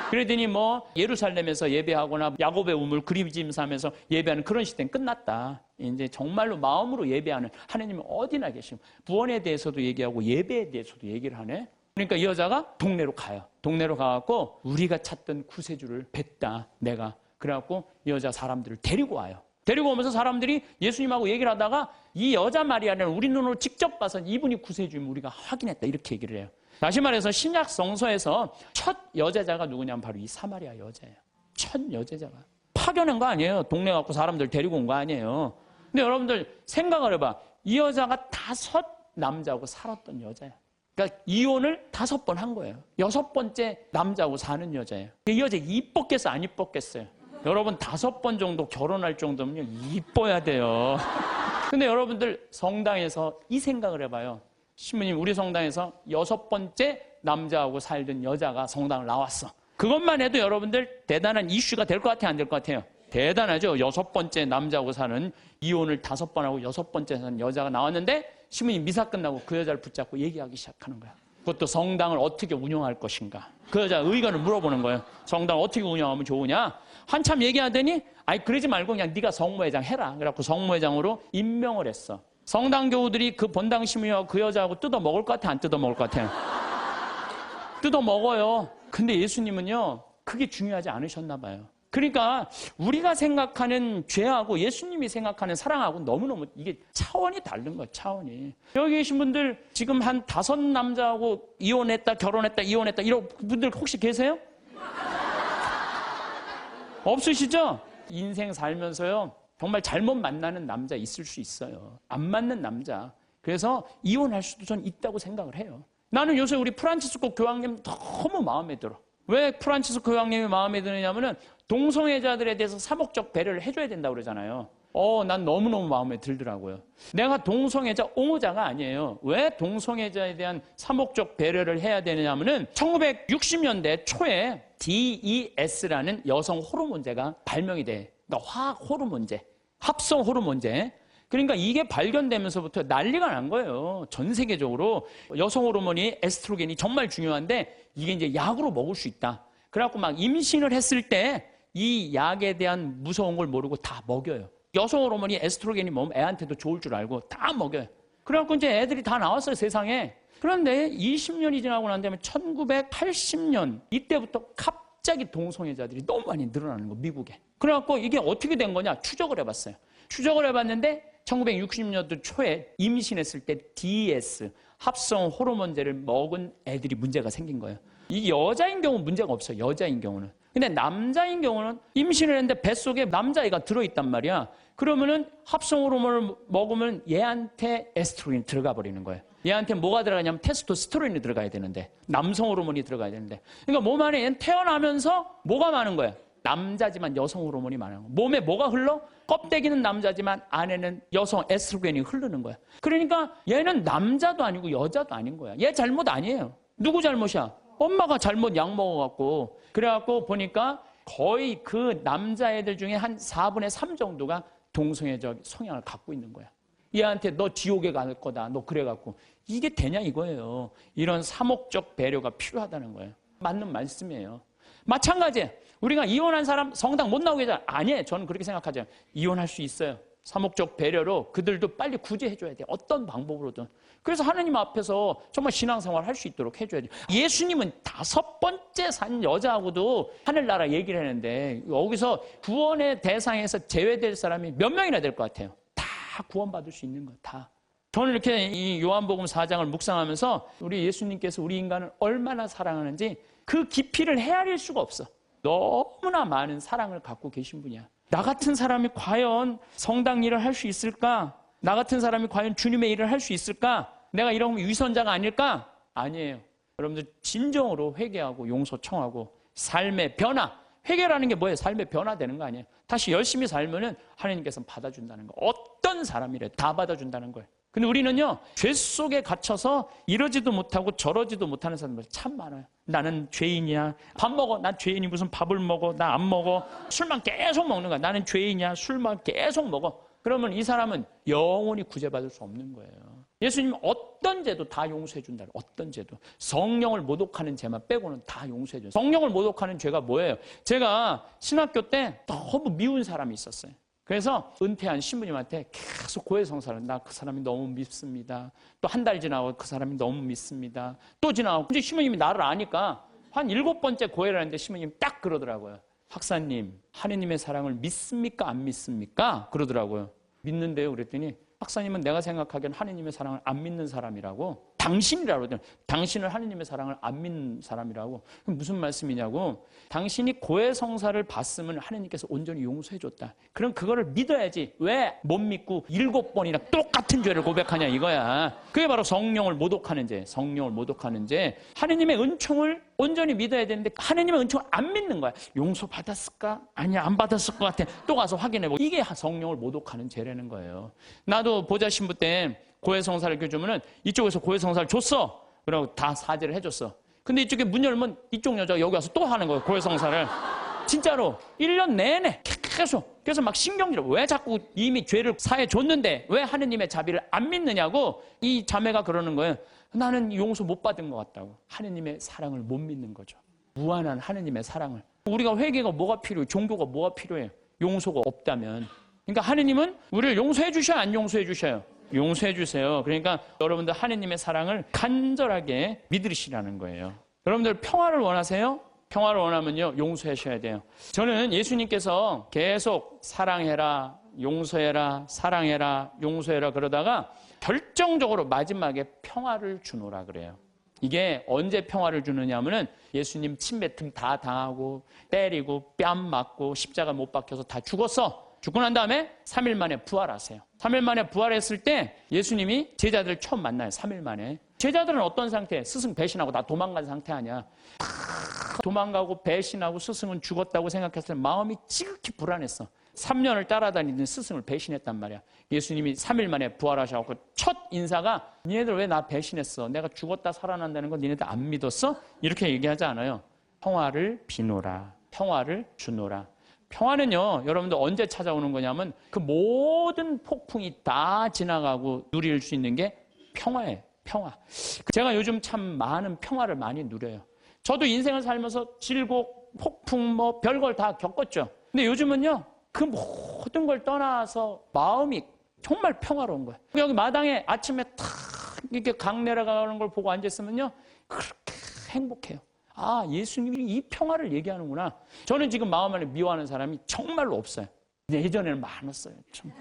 그러더니 뭐 예루살렘에서 예배하거나 야곱의 우물 그림짐사하면서 예배하는 그런 시대는 끝났다. 이제 정말로 마음으로 예배하는 하나님은 어디나 계시고, 구원에 대해서도 얘기하고 예배에 대해서도 얘기를 하네. 그러니까 이 여자가 동네로 가요. 동네로 가갖고 우리가 찾던 구세주를 뵀다 내가. 그래갖고 이 여자 사람들을 데리고 와요. 데리고 오면서 사람들이 예수님하고 얘기를 하다가 이 여자 마리아를 우리 눈으로 직접 봐서 이분이 구세주임을 우리가 확인했다. 이렇게 얘기를 해요. 다시 말해서 신약 성서에서 첫 여제자가 누구냐면 바로 이 사마리아 여자예요. 첫 여제자가. 파견한 거 아니에요. 동네 갖고 사람들 데리고 온 거 아니에요. 근데 여러분들 생각을 해봐. 이 여자가 5 남자하고 살았던 여자예요. 그러니까 이혼을 5번 한 거예요. 6번째 남자하고 사는 여자예요. 이 여자 이뻤겠어 안 이뻤겠어요? 여러분 5번 정도 결혼할 정도면 이뻐야 돼요. 근데 여러분들 성당에서 이 생각을 해봐요. 신부님, 우리 성당에서 6번째 남자하고 살던 여자가 성당을 나왔어. 그것만 해도 여러분들 대단한 이슈가 될 것 같아요, 안 될 것 같아요? 대단하죠. 6번째 남자하고 사는, 이혼을 5번 하고 6번째 사는 여자가 나왔는데 신부님 미사 끝나고 그 여자를 붙잡고 얘기하기 시작하는 거야. 그것도 성당을 어떻게 운영할 것인가. 그 여자 의견을 물어보는 거예요. 성당을 어떻게 운영하면 좋으냐. 한참 얘기하더니 아이 그러지 말고 그냥 네가 성모회장 해라. 그래갖고 성모회장으로 임명을 했어. 성당 교우들이 그 본당 신부님하고 그 여자하고 뜯어 먹을 것 같아, 안 뜯어 먹을 것 같아요? 뜯어 먹어요. 근데 예수님은요, 그게 중요하지 않으셨나 봐요. 그러니까 우리가 생각하는 죄하고 예수님이 생각하는 사랑하고 너무너무 이게 차원이 다른 거예요. 차원이. 여기 계신 분들 지금 한 5 남자하고 이혼했다 결혼했다 이혼했다 이런 분들 혹시 계세요? 없으시죠? 인생 살면서요 정말 잘못 만나는 남자 있을 수 있어요. 안 맞는 남자. 그래서 이혼할 수도 전 있다고 생각을 해요. 나는 요새 우리 프란치스코 교황님 너무 마음에 들어. 왜 프란치스코 교황님이 마음에 드느냐면은 동성애자들에 대해서 사목적 배려를 해줘야 된다고 그러잖아요. 난 너무너무 마음에 들더라고요. 내가 동성애자 옹호자가 아니에요. 왜 동성애자에 대한 사목적 배려를 해야 되느냐면은 1960년대 초에 DES라는 여성 호르몬제가 발명이 돼. 그러니까 화학 호르몬제, 합성 호르몬제. 그러니까 이게 발견되면서부터 난리가 난 거예요. 전 세계적으로 여성 호르몬이 에스트로겐이 정말 중요한데 이게 이제 약으로 먹을 수 있다. 그래갖고 막 임신을 했을 때 이 약에 대한 무서운 걸 모르고 다 먹여요. 여성 호르몬이 에스트로겐이 먹으면 애한테도 좋을 줄 알고 다 먹여요. 그래갖고 이제 애들이 다 나왔어요, 세상에. 그런데 20년이 지나고 난 다음에 1980년 이때부터 갑자기 동성애자들이 너무 많이 늘어나는 거, 미국에. 그래갖고 이게 어떻게 된 거냐 추적을 해봤어요. 추적을 해봤는데 1960년도 초에 임신했을 때 DS, 합성 호르몬제를 먹은 애들이 문제가 생긴 거예요. 이 여자인 경우는 문제가 없어요. 여자인 경우는. 근데 남자인 경우는 임신을 했는데 뱃속에 남자아이가 들어있단 말이야. 그러면은 합성 호르몬을 먹으면 얘한테 에스트로겐이 들어가 버리는 거예요. 얘한테 뭐가 들어가냐면 테스토스테론이 들어가야 되는데 남성 호르몬이 들어가야 되는데 그러니까 몸 안에 얘는 태어나면서 뭐가 많은 거야? 남자지만 여성 호르몬이 많은 거야. 몸에 뭐가 흘러? 껍데기는 남자지만 안에는 여성 에스트로겐이 흐르는 거야. 그러니까 얘는 남자도 아니고 여자도 아닌 거야. 얘 잘못 아니에요. 누구 잘못이야? 엄마가 잘못 약 먹어갖고. 그래갖고 보니까 거의 그 남자애들 중에 한 4분의 3 정도가 동성애적 성향을 갖고 있는 거야. 얘한테 너 지옥에 갈 거다. 너 그래갖고. 이게 되냐 이거예요. 이런 사목적 배려가 필요하다는 거예요. 맞는 말씀이에요. 마찬가지예요. 우리가 이혼한 사람 성당 못 나오게 하잖아요. 아니에요. 저는 그렇게 생각하죠. 이혼할 수 있어요. 사목적 배려로 그들도 빨리 구제해줘야 돼요. 어떤 방법으로든. 그래서 하나님 앞에서 정말 신앙생활 할 수 있도록 해줘야 돼요. 예수님은 5번째 산 여자하고도 하늘나라 얘기를 했는데 여기서 구원의 대상에서 제외될 사람이 몇 명이나 될 것 같아요? 다 구원받을 수 있는 거 다. 저는 이렇게 이 요한복음 4장을 묵상하면서 우리 예수님께서 우리 인간을 얼마나 사랑하는지 그 깊이를 헤아릴 수가 없어. 너무나 많은 사랑을 갖고 계신 분이야. 나 같은 사람이 과연 성당 일을 할 수 있을까? 나 같은 사람이 과연 주님의 일을 할 수 있을까? 내가 이런 위선자가 아닐까? 아니에요. 여러분들 진정으로 회개하고 용서 청하고 삶의 변화. 회개라는 게 뭐예요? 삶의 변화되는 거 아니에요? 다시 열심히 살면은 하나님께서 받아준다는 거. 어떤 사람이라도 다 받아준다는 거예요. 근데 우리는요, 죄 속에 갇혀서 이러지도 못하고 저러지도 못하는 사람들 참 많아요. 나는 죄인이야. 밥 먹어. 난 죄인이 무슨 밥을 먹어. 나 안 먹어. 술만 계속 먹는 거야. 나는 죄인이야. 술만 계속 먹어. 그러면 이 사람은 영원히 구제받을 수 없는 거예요. 예수님은 어떤 죄도 다 용서해 준다. 어떤 죄도. 성령을 모독하는 죄만 빼고는 다 용서해 줘요. 성령을 모독하는 죄가 뭐예요? 제가 신학교 때 너무 미운 사람이 있었어요. 그래서 은퇴한 신부님한테 계속 고해성사를 나 그 사람이 너무 밉습니다. 또 한 달 지나고 그 사람이 너무 밉습니다. 또 지나고 이제 신부님이 나를 아니까 한 7번째 고해를 하는데 신부님이 딱 그러더라고요. 박사님, 하느님의 사랑을 믿습니까? 안 믿습니까? 그러더라고요. 믿는데요. 그랬더니 박사님은 내가 생각하기엔 하느님의 사랑을 안 믿는 사람이라고. 당신이라고 그러더니 당신은 하느님의 사랑을 안 믿는 사람이라고. 그럼 무슨 말씀이냐고. 당신이 고해성사를 받으면 하느님께서 온전히 용서해 줬다. 그럼 그거를 믿어야지. 왜 못 믿고 7번이나 똑같은 죄를 고백하냐 이거야. 그게 바로 성령을 모독하는 죄. 성령을 모독하는 죄. 하느님의 은총을 온전히 믿어야 되는데 하느님의 은총을 안 믿는 거야. 용서 받았을까? 아니야, 안 받았을 것 같아. 또 가서 확인해보고. 이게 성령을 모독하는 죄라는 거예요. 나도 보좌 신부 때 고해성사를 교주면은 이쪽에서 고해성사를 줬어. 그러고 다 사죄를 해줬어. 근데 이쪽에 문 열면 이쪽 여자가 여기 와서 또 하는 거예요. 고해성사를. 진짜로 1년 내내 계속. 그래서 막 신경질을 왜 자꾸 이미 죄를 사해 줬는데 왜 하느님의 자비를 안 믿느냐고 이 자매가 그러는 거예요. 나는 용서 못 받은 것 같다고. 하느님의 사랑을 못 믿는 거죠. 무한한 하느님의 사랑을. 우리가 회개가 뭐가 필요해? 종교가 뭐가 필요해? 용서가 없다면. 그러니까 하느님은 우리를 용서해 주셔야 안 용서해 주셔요? 용서해 주세요. 그러니까 여러분들 하느님의 사랑을 간절하게 믿으시라는 거예요. 여러분들 평화를 원하세요? 평화를 원하면요, 용서하셔야 돼요. 저는 예수님께서 계속 사랑해라, 용서해라, 사랑해라, 용서해라 그러다가 결정적으로 마지막에 평화를 주노라 그래요. 이게 언제 평화를 주느냐 하면은 예수님 침뱉음 다 당하고 때리고 뺨 맞고 십자가 못 박혀서 다 죽었어. 죽고 난 다음에 3일 만에 부활하세요. 3일 만에 부활했을 때 예수님이 제자들을 처음 만나요. 3일 만에. 제자들은 어떤 상태? 스승 배신하고 다 도망간 상태 아니야. 도망가고 배신하고 스승은 죽었다고 생각했을 때 마음이 지극히 불안했어. 3년을 따라다니던 스승을 배신했단 말이야. 예수님이 3일 만에 부활하셔서 첫 인사가 니네들 왜 나 배신했어? 내가 죽었다 살아난다는 건 니네들 안 믿었어? 이렇게 얘기하지 않아요. 평화를 비노라. 평화를 주노라. 평화는요, 여러분들 언제 찾아오는 거냐면 그 모든 폭풍이 다 지나가고 누릴 수 있는 게 평화예요. 평화. 제가 요즘 참 많은 평화를 많이 누려요. 저도 인생을 살면서 질곡, 폭풍, 별걸 다 겪었죠. 근데 요즘은요, 그 모든 걸 떠나서 마음이 정말 평화로운 거예요. 여기 마당에 아침에 탁 이렇게 강 내려가는 걸 보고 앉았으면요, 그렇게 행복해요. 아, 예수님이 이 평화를 얘기하는구나. 저는 지금 마음 안에 미워하는 사람이 정말로 없어요. 예전에는 많았어요. 참.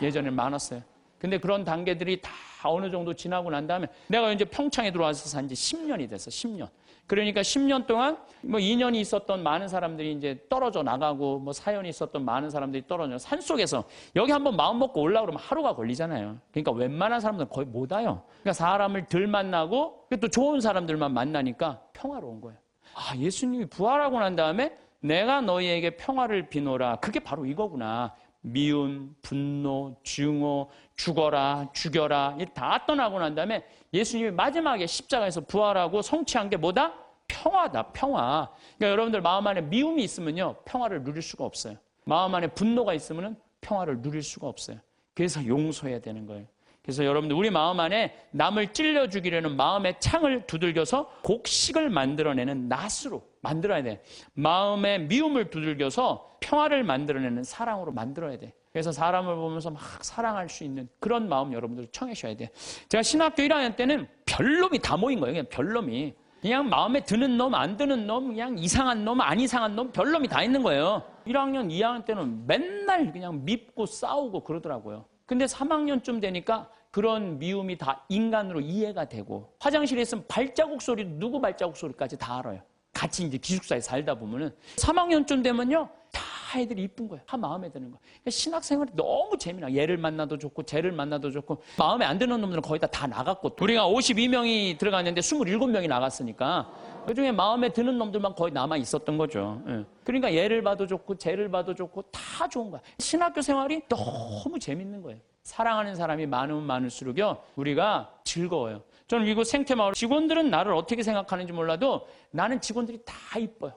예전에는 많았어요. 근데 그런 단계들이 다 어느 정도 지나고 난 다음에 내가 이제 평창에 들어와서 산 지 10년이 됐어. 10년. 그러니까 10년 동안 인연이 있었던 많은 사람들이 이제 떨어져 나가고 사연이 있었던 많은 사람들이 떨어져 산속에서 여기 한번 마음 먹고 올라 그러면 하루가 걸리잖아요. 그러니까 웬만한 사람들은 거의 못 와요. 그러니까 사람을 덜 만나고 또 좋은 사람들만 만나니까 평화로운 거예요. 아, 예수님이 부활하고 난 다음에 내가 너희에게 평화를 비노라. 그게 바로 이거구나. 미움, 분노, 증오, 죽어라, 죽여라 다 떠나고 난 다음에 예수님이 마지막에 십자가에서 부활하고 성취한 게 뭐다? 평화다, 평화. 그러니까 여러분들 마음 안에 미움이 있으면요, 평화를 누릴 수가 없어요. 마음 안에 분노가 있으면 평화를 누릴 수가 없어요. 그래서 용서해야 되는 거예요. 그래서 여러분들 우리 마음 안에 남을 찔러 죽이려는 마음의 창을 두들겨서 곡식을 만들어내는 낫으로 만들어야 돼. 마음의 미움을 두들겨서 평화를 만들어내는 사랑으로 만들어야 돼. 그래서 사람을 보면서 막 사랑할 수 있는 그런 마음 여러분들 청하셔야 돼요. 제가 신학교 1학년 때는 별놈이 다 모인 거예요. 그냥 별놈이. 그냥 마음에 드는 놈, 안 드는 놈, 그냥 이상한 놈, 안 이상한 놈, 별놈이 다 있는 거예요. 1학년, 2학년 때는 맨날 그냥 밉고 싸우고 그러더라고요. 근데 3학년쯤 되니까 그런 미움이 다 인간으로 이해가 되고 화장실에 있으면 발자국 소리, 누구 발자국 소리까지 다 알아요. 같이 이제 기숙사에 살다 보면은 3학년쯤 되면요, 다 애들이 이쁜 거예요. 다 마음에 드는 거예요. 신학생활이 너무 재미나. 얘를 만나도 좋고 쟤를 만나도 좋고 마음에 안 드는 놈들은 거의 다 나갔고 우리가 52명이 들어갔는데 27명이 나갔으니까 그중에 마음에 드는 놈들만 거의 남아 있었던 거죠. 그러니까 얘를 봐도 좋고 쟤를 봐도 좋고 다 좋은 거야. 신학교 생활이 너무 재밌는 거예요. 사랑하는 사람이 많으면 많을수록요, 우리가 즐거워요. 저는 이곳 생태마을 직원들은 나를 어떻게 생각하는지 몰라도 나는 직원들이 다 이뻐요.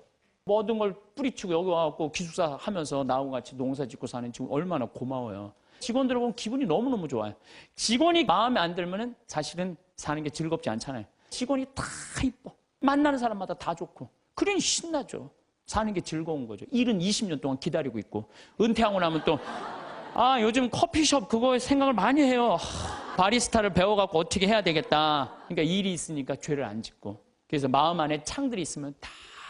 모든 걸 뿌리치고 여기 와갖고 기숙사 하면서 나하고 같이 농사 짓고 사는 직원 얼마나 고마워요. 직원들을 보면 기분이 너무너무 좋아요. 직원이 마음에 안 들면은 사실은 사는 게 즐겁지 않잖아요. 직원이 다 이뻐. 만나는 사람마다 다 좋고. 그러니 신나죠. 사는 게 즐거운 거죠. 일은 20년 동안 기다리고 있고. 은퇴하고 나면 또 요즘 커피숍 그거 생각을 많이 해요. 바리스타를 배워갖고 어떻게 해야 되겠다. 그러니까 일이 있으니까 죄를 안 짓고. 그래서 마음 안에 창들이 있으면 다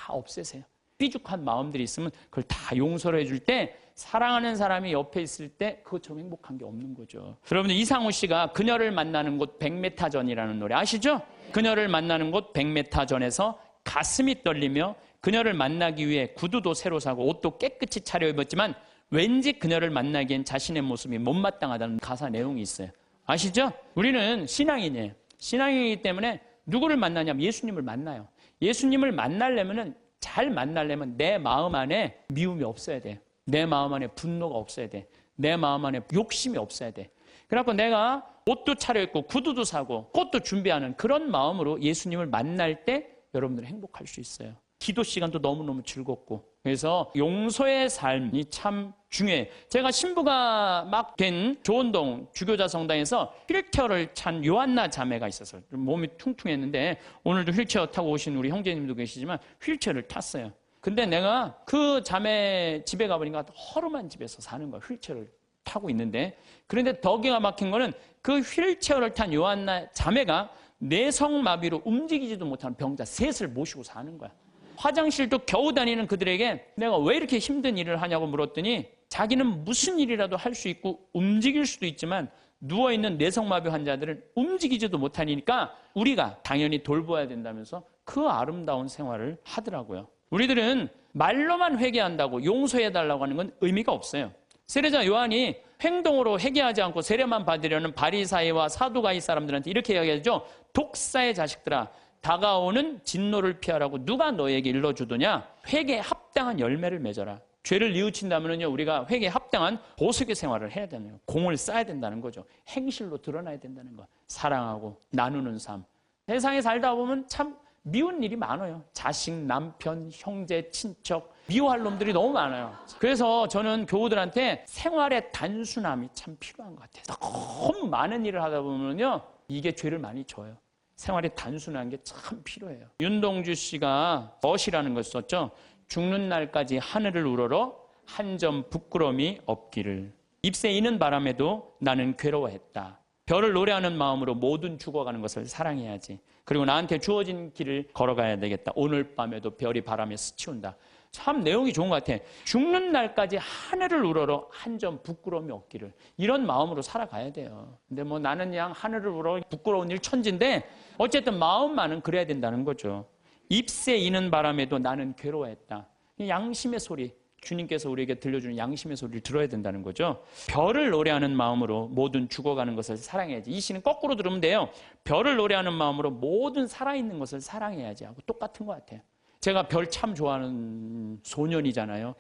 없애세요. 삐죽한 마음들이 있으면 그걸 다 용서를 해줄 때 사랑하는 사람이 옆에 있을 때 그것처럼 행복한 게 없는 거죠. 여러분들 이상우 씨가 그녀를 만나는 곳 100m 전이라는 노래 아시죠? 그녀를 만나는 곳 100m 전에서 가슴이 떨리며 그녀를 만나기 위해 구두도 새로 사고 옷도 깨끗이 차려입었지만 왠지 그녀를 만나기엔 자신의 모습이 못마땅하다는 가사 내용이 있어요. 아시죠? 우리는 신앙인이에요. 신앙이기 때문에 누구를 만나냐면 예수님을 만나요. 예수님을 만나려면 잘 만나려면 내 마음 안에 미움이 없어야 돼. 내 마음 안에 분노가 없어야 돼. 내 마음 안에 욕심이 없어야 돼. 그래갖고 내가 옷도 차려입고 구두도 사고 꽃도 준비하는 그런 마음으로 예수님을 만날 때 여러분들은 행복할 수 있어요. 기도 시간도 너무너무 즐겁고. 그래서 용서의 삶이 참 중요해요. 제가 신부가 막 된 조원동 주교자 성당에서 휠체어를 찬 요한나 자매가 있어서 몸이 퉁퉁했는데 오늘도 휠체어 타고 오신 우리 형제님도 계시지만 휠체어를 탔어요. 근데 내가 그 자매 집에 가보니까 허름한 집에서 사는 거야. 휠체어를 타고 있는데. 그런데 더 기가 막힌 거는 그 휠체어를 탄 요한나 자매가 뇌성마비로 움직이지도 못하는 병자 셋을 모시고 사는 거야. 화장실도 겨우 다니는 그들에게 내가 왜 이렇게 힘든 일을 하냐고 물었더니 자기는 무슨 일이라도 할 수 있고 움직일 수도 있지만 누워있는 뇌성마비 환자들은 움직이지도 못하니까 우리가 당연히 돌봐야 된다면서 그 아름다운 생활을 하더라고요. 우리들은 말로만 회개한다고 용서해달라고 하는 건 의미가 없어요. 세례자 요한이 행동으로 회개하지 않고 세례만 받으려는 바리사이와 사두가이 사람들한테 이렇게 이야기하죠. 독사의 자식들아, 다가오는 진노를 피하라고 누가 너에게 일러주더냐? 회개에 합당한 열매를 맺어라. 죄를 뉘우친다면요, 우리가 회개에 합당한 보석의 생활을 해야 되는 거예요. 공을 쌓아야 된다는 거죠. 행실로 드러나야 된다는 거. 사랑하고 나누는 삶. 세상에 살다 보면 참 미운 일이 많아요. 자식, 남편, 형제, 친척 미워할 놈들이 너무 많아요. 그래서 저는 교우들한테 생활의 단순함이 참 필요한 것 같아요. 너무 많은 일을 하다 보면요, 이게 죄를 많이 져요. 생활의 단순한 게 참 필요해요. 윤동주 씨가 멋이라는 걸 썼죠. 죽는 날까지 하늘을 우러러 한 점 부끄러움이 없기를. 잎새 이는 바람에도 나는 괴로워했다. 별을 노래하는 마음으로 모든 죽어가는 것을 사랑해야지. 그리고 나한테 주어진 길을 걸어가야 되겠다. 오늘 밤에도 별이 바람에 스치운다. 참 내용이 좋은 것 같아. 죽는 날까지 하늘을 우러러 한 점 부끄러움이 없기를. 이런 마음으로 살아가야 돼요. 근데 뭐 나는 그냥 하늘을 우러러 부끄러운 일 천지인데 어쨌든 마음만은 그래야 된다는 거죠. 잎새 이는 바람에도 나는 괴로워했다. 양심의 소리, 주님께서 우리에게 들려주는 양심의 소리를 들어야 된다는 거죠. 별을 노래하는 마음으로 모든 죽어가는 것을 사랑해야지. 이 시는 거꾸로 들으면 돼요. 별을 노래하는 마음으로 모든 살아있는 것을 사랑해야지 하고 똑같은 것 같아요. 제가 별 참 좋아하는 소년이잖아요.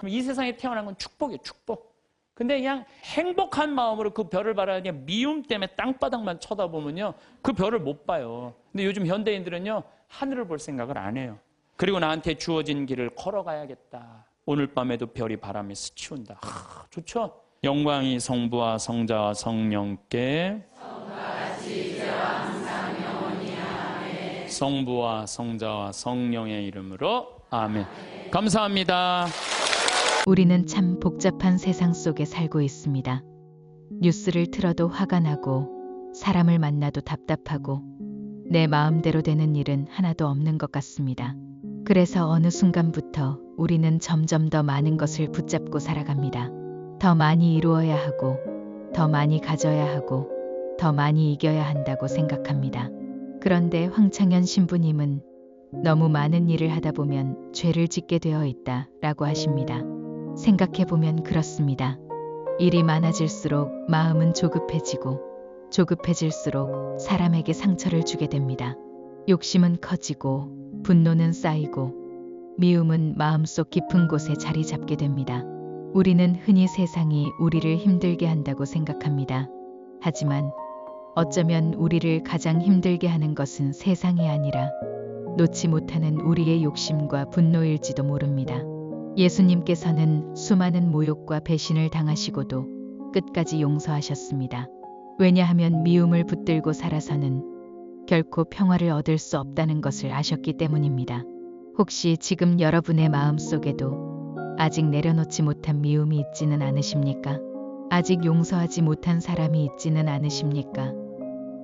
이 세상에 태어난 건 축복이에요, 축복. 근데 그냥 행복한 마음으로 그 별을 바라야 그냥 미움 때문에 땅바닥만 쳐다보면요, 그 별을 못 봐요. 근데 요즘 현대인들은요, 하늘을 볼 생각을 안 해요. 그리고 나한테 주어진 길을 걸어가야겠다. 오늘 밤에도 별이 바람에 스치운다. 좋죠? 영광이 성부와 성자와 성령께 성부와 성자와 성령의 이름으로 아멘. 감사합니다. 우리는 참 복잡한 세상 속에 살고 있습니다. 뉴스를 틀어도 화가 나고 사람을 만나도 답답하고 내 마음대로 되는 일은 하나도 없는 것 같습니다. 그래서 어느 순간부터 우리는 점점 더 많은 것을 붙잡고 살아갑니다. 더 많이 이루어야 하고, 더 많이 가져야 하고, 더 많이 이겨야 한다고 생각합니다. 그런데 황창현 신부님은 너무 많은 일을 하다 보면 죄를 짓게 되어 있다라고 하십니다. 생각해보면 그렇습니다. 일이 많아질수록 마음은 조급해지고, 조급해질수록 사람에게 상처를 주게 됩니다. 욕심은 커지고, 분노는 쌓이고, 미움은 마음속 깊은 곳에 자리 잡게 됩니다. 우리는 흔히 세상이 우리를 힘들게 한다고 생각합니다. 하지만 어쩌면 우리를 가장 힘들게 하는 것은 세상이 아니라 놓지 못하는 우리의 욕심과 분노일지도 모릅니다. 예수님께서는 수많은 모욕과 배신을 당하시고도 끝까지 용서하셨습니다. 왜냐하면 미움을 붙들고 살아서는 결코 평화를 얻을 수 없다는 것을 아셨기 때문입니다. 혹시 지금 여러분의 마음속에도 아직 내려놓지 못한 미움이 있지는 않으십니까? 아직 용서하지 못한 사람이 있지는 않으십니까?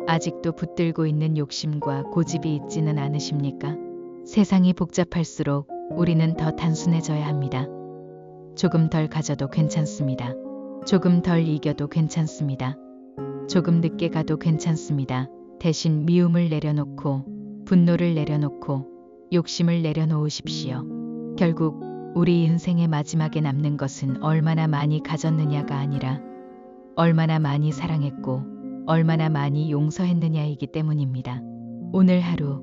아직도 붙들고 있는 욕심과 고집이 있지는 않으십니까? 세상이 복잡할수록 우리는 더 단순해져야 합니다. 조금 덜 가져도 괜찮습니다. 조금 덜 이겨도 괜찮습니다. 조금 늦게 가도 괜찮습니다. 대신 미움을 내려놓고, 분노를 내려놓고, 욕심을 내려놓으십시오. 결국 우리 인생의 마지막에 남는 것은 얼마나 많이 가졌느냐가 아니라 얼마나 많이 사랑했고 얼마나 많이 용서했느냐이기 때문입니다. 오늘 하루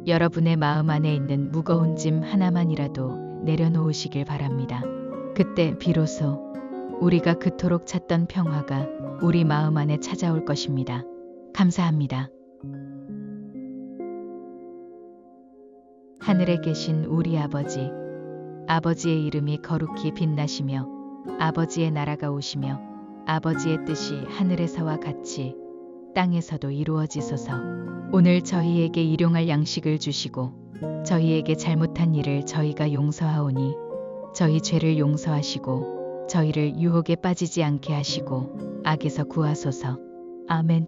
여러분의 마음 안에 있는 무거운 짐 하나만이라도 내려놓으시길 바랍니다. 그때 비로소 우리가 그토록 찾던 평화가 우리 마음 안에 찾아올 것입니다. 감사합니다. 하늘에 계신 우리 아버지, 아버지의 이름이 거룩히 빛나시며 아버지의 나라가 오시며 아버지의 뜻이 하늘에서와 같이 땅에서도 이루어지소서. 오늘 저희에게 일용할 양식을 주시고 저희에게 잘못한 일을 저희가 용서하오니 저희 죄를 용서하시고 저희를 유혹에 빠지지 않게 하시고 악에서 구하소서. 아멘.